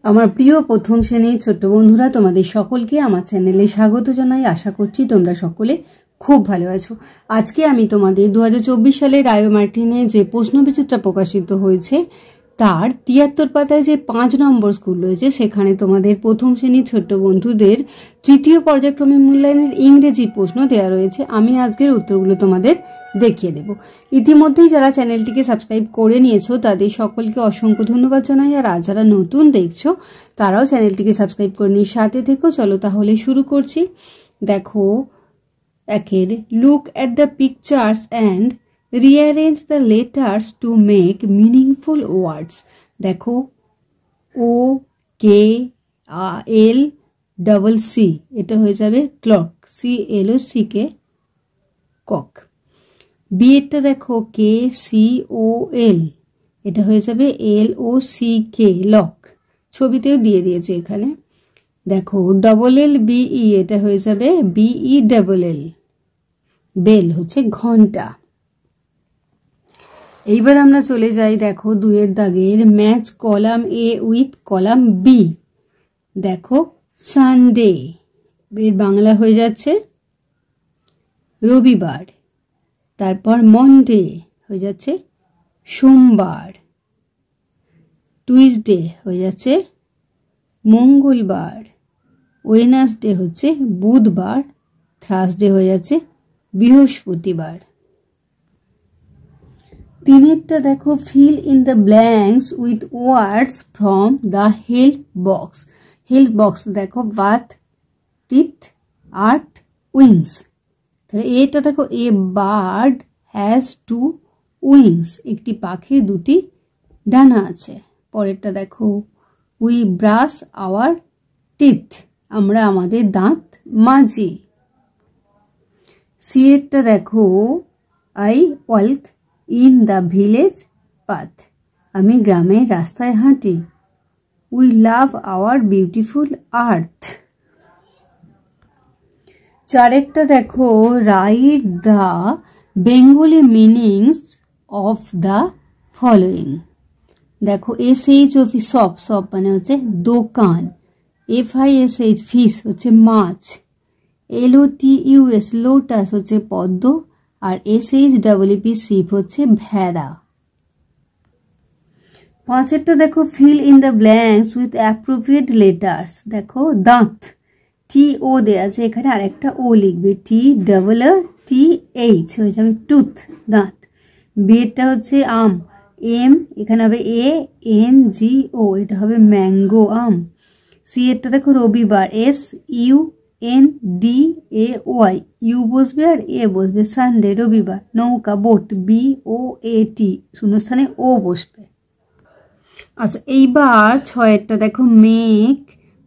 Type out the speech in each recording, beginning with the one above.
আমার প্রিয় প্রথম শ্রেণীর ছোট্ট বন্ধুরা, তোমাদের সকলকে আমার চ্যানেলে স্বাগত জানাই। আশা করছি তোমরা সকলে খুব ভালো আছো। আজকে আমি তোমাদের 2024 সালে রায় মার্টিনে যে প্রশ্নবিচিত্রা প্রকাশিত হয়েছে তার 73 পাতায় যে 5 নম্বর স্কুল রয়েছে সেখানে তোমাদের প্রথম শ্রেণীর ছোট্ট বন্ধুদের তৃতীয় পর্যায়ক্রমে মূল্যায়নের ইংরেজি প্রশ্ন দেওয়া রয়েছে। আমি আজকের উত্তরগুলো তোমাদের দেখিয়ে দেব। ইতিমধ্যেই যারা চ্যানেলটিকে সাবস্ক্রাইব করে নিয়েছো তাদের সকলকে অসংখ্য ধন্যবাদ জানাই। আর আজ যারা নতুন দেখছো তারাও চ্যানেলটিকে সাবস্ক্রাইব করে নিয়ে সাথে থেকো। চলো তাহলে শুরু করছি। দেখো একের, look at the pictures and rearrange the letters to make meaningful ওয়ার্ডস। দেখো ও কে এল ডবল সি, এটা হয়ে যাবে ক্লক, CLOC কে কক। বি এরটা দেখো KCOL, এটা হয়ে যাবে LOCK লক, ছবিতেও দিয়ে দিয়েছে এখানে। দেখো LLBE, এটা হয়ে যাবে BELL, বেল হচ্ছে ঘন্টা। এইবার আমরা চলে যাই, দেখো 2 দাগের, match column A with column B। দেখো সানডে, এর বাংলা হয়ে যাচ্ছে রবিবার। তারপর মন্ডে হয়ে যাচ্ছে সোমবার, টুইসডে হয়ে যাচ্ছে মঙ্গলবার, ওয়েডনেসডে হচ্ছে বুধবার, থার্সডে হয়ে যাচ্ছে বৃহস্পতিবার। তিনেরটা দেখো, feel in the blanks with words from the help box. Help box দেখো বাথ, টিথ, আর্থ, উইংস। তাহলে এটা দেখো, এ বার্ড হ্যাজ 2 উইংস, একটি পাখির 2টি ডানা আছে। পরেরটা দেখো, উই ব্রাশ আওয়ার টিথ, আমরা আমাদের দাঁত মাজি। সি এরটা দেখো, I walk in the village path, আমি গ্রামের রাস্তায় হাঁটি। উই লাভ আওয়ার বিউটিফুল আর্থ। চারেরটা দেখো, write the Bengali meanings of the following. দেখো SHOP শপ, শপ মানে হচ্ছে দোকান। FISH ফিশ হচ্ছে মাছ। LOTUS লোটাস হচ্ছে পদ্ম। আর SHWP শিপ হচ্ছে ভেড়া। পাঁচেরটা দেখো, feel in the blanks with appropriate letters. দেখো দাঁত, TO দেয়া আছে, এখানে আরেকটা ও লিখবে, TOOTH হয়ে যাবে টুথ, দাঁত। বিয়েরটা হচ্ছে আম, M এখানে হবে ANGO, এটা হবে ম্যাঙ্গো, আম। সি এরটা দেখো রবিবার, SUNDAY, ইউ বসবে আর এ বসবে, সানডে রবিবার। নৌকা, বোট, BOAT, শূন্যস্থানে ও বসবে। আচ্ছা এইবার ছয়েরটা দেখো, make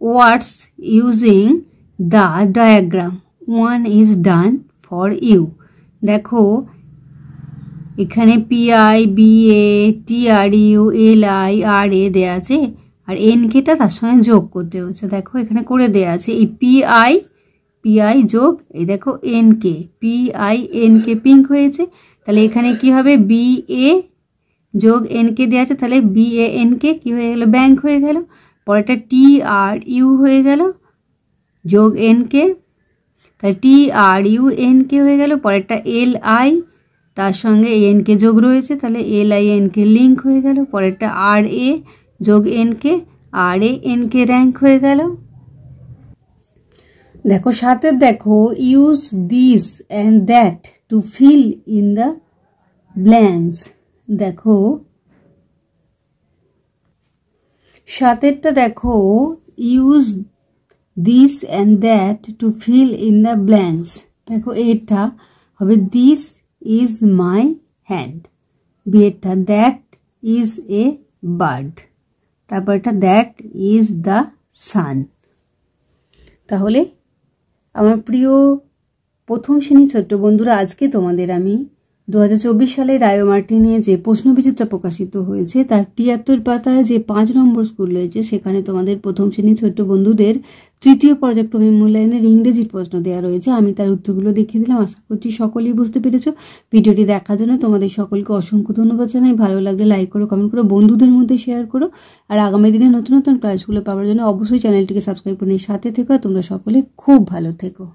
words using the diagram, 1 is done for you। দেখো এখানে PI BA TRU LI RA দেয়া আছে, আর NKটা তার সঙ্গে যোগ করতে হচ্ছে। দেখো এখানে করে দেয়া আছে, এই PI যোগ এই দেখো NK, PI NK পিঙ্ক হয়েছে। তাহলে এখানে কি হবে, BA যোগ NK দেওয়া আছে, তাহলে BANK কি হয়ে গেল, ব্যাংক হয়ে গেল। পরেরটা TRU হয়ে গেল যোগ NK, তাহলে TRUNK হয়ে গেল। পরেরটা LI, তার সঙ্গে NK যোগ রয়েছে, তাহলে LINK লিঙ্ক হয়ে গেল। পরেরটা RA যোগ NK, RANK র্যাঙ্ক হয়ে গেল। দেখো সাথের দেখো, use this and that to fill in the blanks. দেখো সাথেরটা দেখো, use this and that to fill in the blanks. দেখো এটা হবে, দিস ইজ মাই হ্যান্ড। বিয়েরটা, দ্যাট ইজ এ বার্ড। তারপর এটা, দ্যাট ইজ দ্য সান। তাহলে আমার প্রিয় প্রথম শ্রেণী ছোট্ট বন্ধুরা, আজকে তোমাদের আমি 2024 সালে রায়ো মার্টিনে যে প্রশ্নবিচিত্রা প্রকাশিত হয়েছে তার 73 পাতায় যে 5 নম্বর স্কুল রয়েছে সেখানে তোমাদের প্রথম শ্রেণী ছোট্ট বন্ধুদের তৃতীয় পর্যায়ক্রমে মূল্যায়নের ইংরেজির প্রশ্ন দেওয়া রয়েছে। আমি তার উত্তরগুলো দেখিয়ে দিলাম, আশা করছি সকলেই বুঝতে পেরেছো। ভিডিওটি দেখার জন্য তোমাদের সকলকে অসংখ্য ধন্যবাদ জানাই। ভালো লাগলে লাইক করো, কমেন্ট করো, বন্ধুদের মধ্যে শেয়ার করো। আর আগামী দিনে নতুন নতুন ক্লাসগুলো পাওয়ার জন্য অবশ্যই চ্যানেলটিকে সাবস্ক্রাইব করে সাথে থেকো। তোমরা সকলে খুব ভালো থেকো।